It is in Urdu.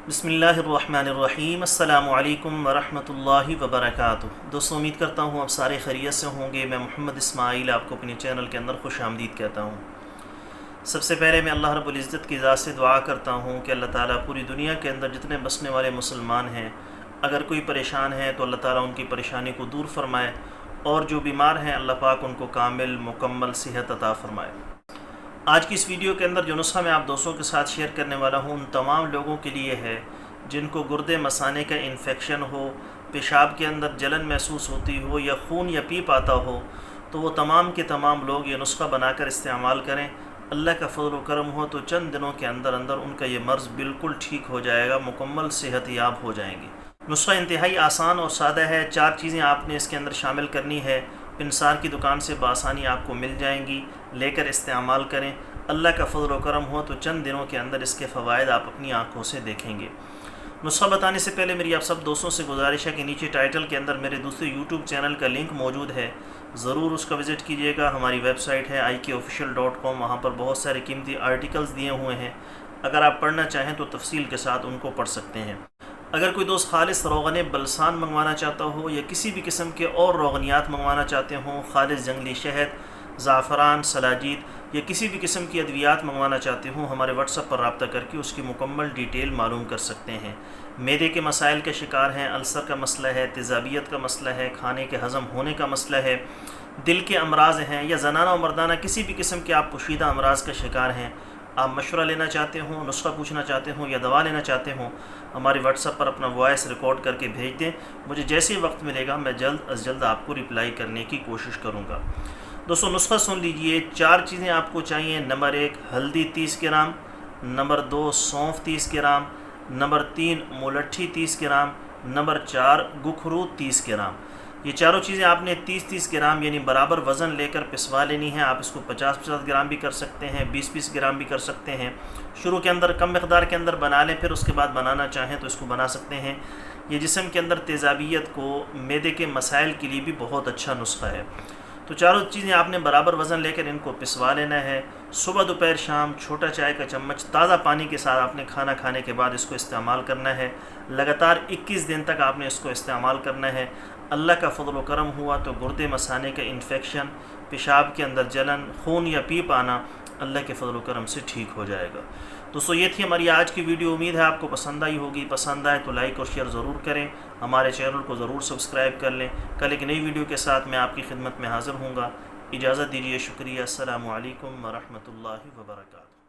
بسم اللہ الرحمن الرحیم۔ السلام علیکم ورحمۃ اللہ وبرکاتہ۔ دوستوں، امید کرتا ہوں آپ سارے خیریت سے ہوں گے۔ میں محمد اسماعیل آپ کو اپنے چینل کے اندر خوش آمدید کہتا ہوں۔ سب سے پہلے میں اللہ رب العزت کی ذات سے دعا کرتا ہوں کہ اللہ تعالیٰ پوری دنیا کے اندر جتنے بسنے والے مسلمان ہیں، اگر کوئی پریشان ہے تو اللہ تعالیٰ ان کی پریشانی کو دور فرمائے، اور جو بیمار ہیں اللہ پاک ان کو کامل مکمل صحت عطا فرمائے۔ آج کی اس ویڈیو کے اندر جو نسخہ میں آپ دوستوں کے ساتھ شیئر کرنے والا ہوں ان تمام لوگوں کے لیے ہے جن کو گردے مثانے کا انفیکشن ہو، پیشاب کے اندر جلن محسوس ہوتی ہو یا خون یا پیپ آتا ہو، تو وہ تمام کے تمام لوگ یہ نسخہ بنا کر استعمال کریں۔ اللہ کا فضل و کرم ہو تو چند دنوں کے اندر ان کا یہ مرض بالکل ٹھیک ہو جائے گا، مکمل صحت یاب ہو جائیں گے۔ نسخہ انتہائی آسان اور سادہ ہے۔ 4 چیزیں آپ نے اس کے اندر شامل کرنی ہے۔ پنسار کی دکان سے بآسانی آپ کو مل جائیں گی، لے کر استعمال کریں۔ اللہ کا فضل و کرم ہو تو چند دنوں کے اندر اس کے فوائد آپ اپنی آنکھوں سے دیکھیں گے۔ نسخہ بتانے سے پہلے میری آپ سب دوستوں سے گزارش ہے کہ نیچے ٹائٹل کے اندر میرے دوسرے یوٹیوب چینل کا لنک موجود ہے، ضرور اس کا وزٹ کیجیے گا۔ ہماری ویب سائٹ ہے ikofficial.com، وہاں پر بہت سارے قیمتی آرٹیکلز دیے ہوئے ہیں، اگر آپ پڑھنا چاہیں تو تفصیل کے ساتھ ان کو پڑھ سکتے ہیں۔ اگر کوئی دوست خالص روغن بلسان منگوانا چاہتا ہو یا کسی بھی قسم کے اور روغنیات منگوانا چاہتے ہوں، خالص جنگلی شہد، زعفران، سلاجید یا کسی بھی قسم کی ادویات منگوانا چاہتے ہوں، ہمارے واٹس ایپ پر رابطہ کر کے اس کی مکمل ڈیٹیل معلوم کر سکتے ہیں۔ معدے کے مسائل کے شکار ہیں، السر کا مسئلہ ہے، تیزابیت کا مسئلہ ہے، کھانے کے ہضم ہونے کا مسئلہ ہے، دل کے امراض ہیں، یا زنانہ و مردانہ کسی بھی قسم کے آپ پوشیدہ امراض کا شکار ہیں، آپ مشورہ لینا چاہتے ہوں، نسخہ پوچھنا چاہتے ہوں یا دوا لینا چاہتے ہوں، ہمارے واٹس ایپ پر اپنا وائس ریکارڈ کر کے بھیج دیں۔ مجھے جیسے وقت ملے گا میں جلد از جلد آپ کو رپلائی کرنے کی کوشش کروں گا۔ دوستو، نسخہ سن لیجئے۔ 4 چیزیں آپ کو چاہیے۔ نمبر 1 ہلدی 30 gram, number 2 سونف 30 gram, number 3 مولٹھی 30 gram, number 4 گکھرو 30 gram. یہ چاروں چیزیں آپ نے 30 گرام یعنی برابر وزن لے کر پسوا لینی ہیں۔ آپ اس کو 50 گرام بھی کر سکتے ہیں، 20 گرام بھی کر سکتے ہیں۔ شروع کے اندر کم مقدار کے اندر بنا لیں، پھر اس کے بعد بنانا چاہیں تو اس کو بنا سکتے ہیں۔ یہ جسم کے اندر تیزابیت کو، معدے کے مسائل کے لیے بھی بہت اچھا نسخہ ہے۔ تو چاروں چیزیں آپ نے برابر وزن لے کر ان کو پسوا لینا ہے۔ صبح دوپہر شام چھوٹا چائے کا چمچ تازہ پانی کے ساتھ آپ نے کھانا کھانے کے بعد اس کو استعمال کرنا ہے۔ لگاتار 21 دن تک آپ نے اس کو استعمال کرنا ہے۔ اللہ کا فضل و کرم ہوا تو گردے مثانے کا انفیکشن، پیشاب کے اندر جلن، خون یا پیپ آنا اللہ کے فضل و کرم سے ٹھیک ہو جائے گا۔ دوستو، یہ تھی ہماری آج کی ویڈیو۔ امید ہے آپ کو پسند آئی ہوگی۔ پسند آئے تو لائک اور شیئر ضرور کریں، ہمارے چینل کو ضرور سبسکرائب کر لیں۔ کل ایک نئی ویڈیو کے ساتھ میں آپ کی خدمت میں حاضر ہوں گا۔ اجازت دیجیے، شکریہ۔ السلام علیکم ورحمۃ اللہ وبرکاتہ۔